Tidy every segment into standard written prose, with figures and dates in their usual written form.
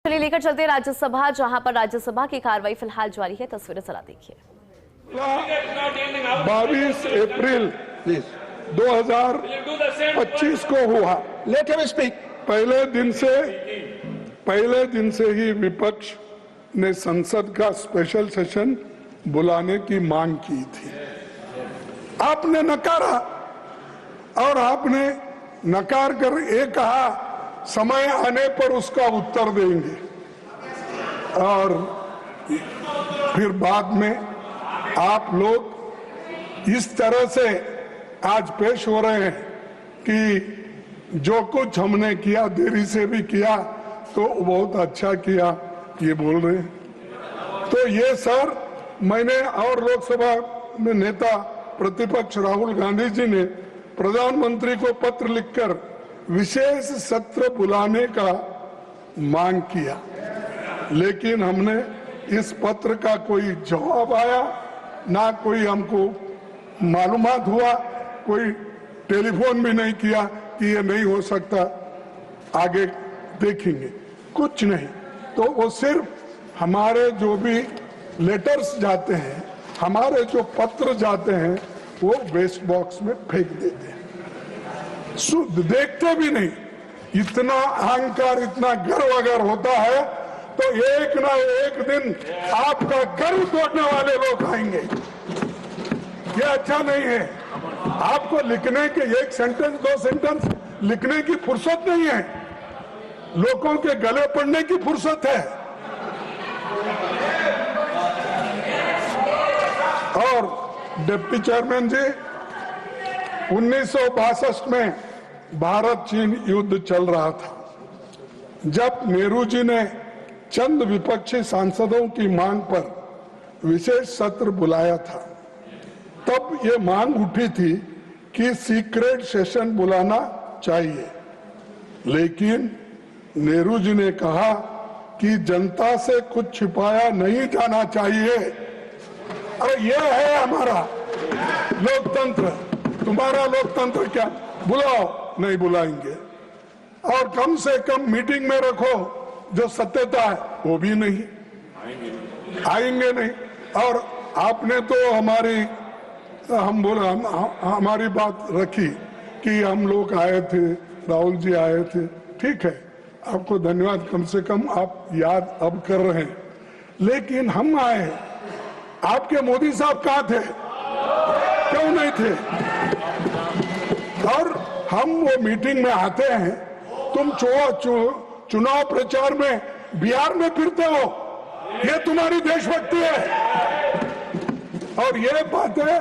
चलिए लेकर चलते हैं राज्यसभा, जहां पर राज्यसभा की कार्रवाई फिलहाल जारी है। तस्वीरें जरा देखिए। 22 अप्रैल 2025 को हुआ। Let him speak. पहले दिन से ही विपक्ष ने संसद का स्पेशल सेशन बुलाने की मांग की थी। आपने नकारा और आपने नकार कर ये कहा समय आने पर उसका उत्तर देंगे, और फिर बाद में आप लोग इस तरह से आज पेश हो रहे हैं कि जो कुछ हमने किया देरी से भी किया तो बहुत अच्छा किया, ये बोल रहे हैं। तो ये सर, मैंने और लोकसभा में नेता प्रतिपक्ष राहुल गांधी जी ने प्रधानमंत्री को पत्र लिखकर विशेष सत्र बुलाने का मांग किया, लेकिन हमने इस पत्र का कोई जवाब आया ना, कोई हमको मालूमात हुआ, कोई टेलीफोन भी नहीं किया कि ये नहीं हो सकता, आगे देखेंगे, कुछ नहीं। तो वो सिर्फ हमारे जो भी लेटर्स जाते हैं, हमारे जो पत्र जाते हैं, वो वेस्ट बॉक्स में फेंक देते हैं, शुद्ध देखते भी नहीं। इतना अहंकार, इतना गर्व अगर होता है तो एक ना एक दिन आपका गर्व तोड़ने वाले लोग आएंगे। ये अच्छा नहीं है। आपको लिखने के एक सेंटेंस, दो सेंटेंस लिखने की फुर्सत नहीं है, लोगों के गले पड़ने की फुर्सत है। और डिप्टी चेयरमैन जी, 1962 में भारत चीन युद्ध चल रहा था, जब नेहरू जी ने चंद विपक्षी सांसदों की मांग पर विशेष सत्र बुलाया था, तब ये मांग उठी थी कि सीक्रेट सेशन बुलाना चाहिए, लेकिन नेहरू जी ने कहा कि जनता से कुछ छिपाया नहीं जाना चाहिए। और ये है हमारा लोकतंत्र। तुम्हारा लोकतंत्र क्या? बुलाओ, नहीं बुलाएंगे। और कम से कम मीटिंग में रखो, जो सत्यता है वो भी नहीं आएंगे नहीं। और आपने तो हमारी बात रखी कि हम लोग आए थे, राहुल जी आए थे, ठीक है, आपको धन्यवाद, कम से कम आप याद अब कर रहे हैं। लेकिन हम आए, आपके मोदी साहब कहाँ थे? क्यों नहीं थे? और हम वो मीटिंग में आते हैं, तुम चुनाव प्रचार में बिहार में फिरते हो, ये तुम्हारी देशभक्ति है। और ये बातें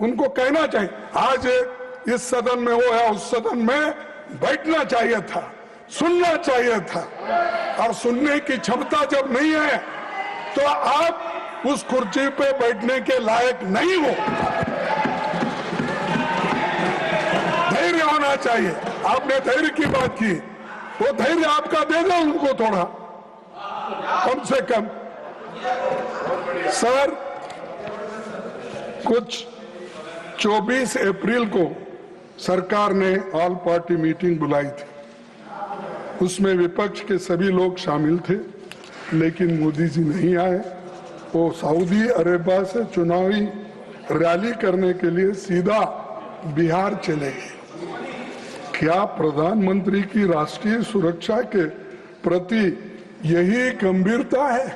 उनको कहना चाहिए। आज इस सदन में वो है, उस सदन में बैठना चाहिए था, सुनना चाहिए था। और सुनने की क्षमता जब नहीं है तो आप उस कुर्सी पे बैठने के लायक नहीं हो। धैर्य होना चाहिए। आपने धैर्य की बात की, वो धैर्य आपका दे दो उनको थोड़ा, कम से कम। सर, कुछ 24 अप्रैल को सरकार ने ऑल पार्टी मीटिंग बुलाई थी, उसमें विपक्ष के सभी लोग शामिल थे, लेकिन मोदी जी नहीं आए। वो सऊदी अरेबिया से चुनावी रैली करने के लिए सीधा बिहार चले गए। क्या प्रधानमंत्री की राष्ट्रीय सुरक्षा के प्रति यही गंभीरता है?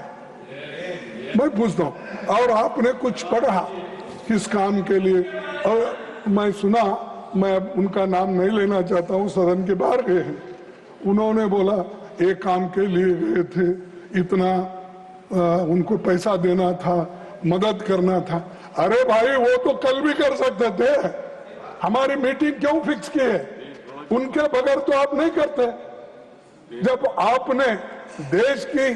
मैं पूछता हूं। और आपने कुछ पढ़ा किस काम के लिए? और मैं सुना, मैं उनका नाम नहीं लेना चाहता हूं, सदन के बाहर गए हैं, उन्होंने बोला एक काम के लिए गए थे, इतना उनको पैसा देना था, मदद करना था। अरे भाई, वो तो कल भी कर सकते थे। हमारी मीटिंग क्यों फिक्स की है? उनके बगैर तो आप नहीं करते। जब आपने देश की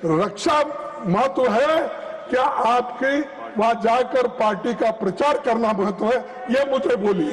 रक्षा महत्व है, क्या आपकी वहां जाकर पार्टी का प्रचार करना महत्व है? ये मुझे बोलिए।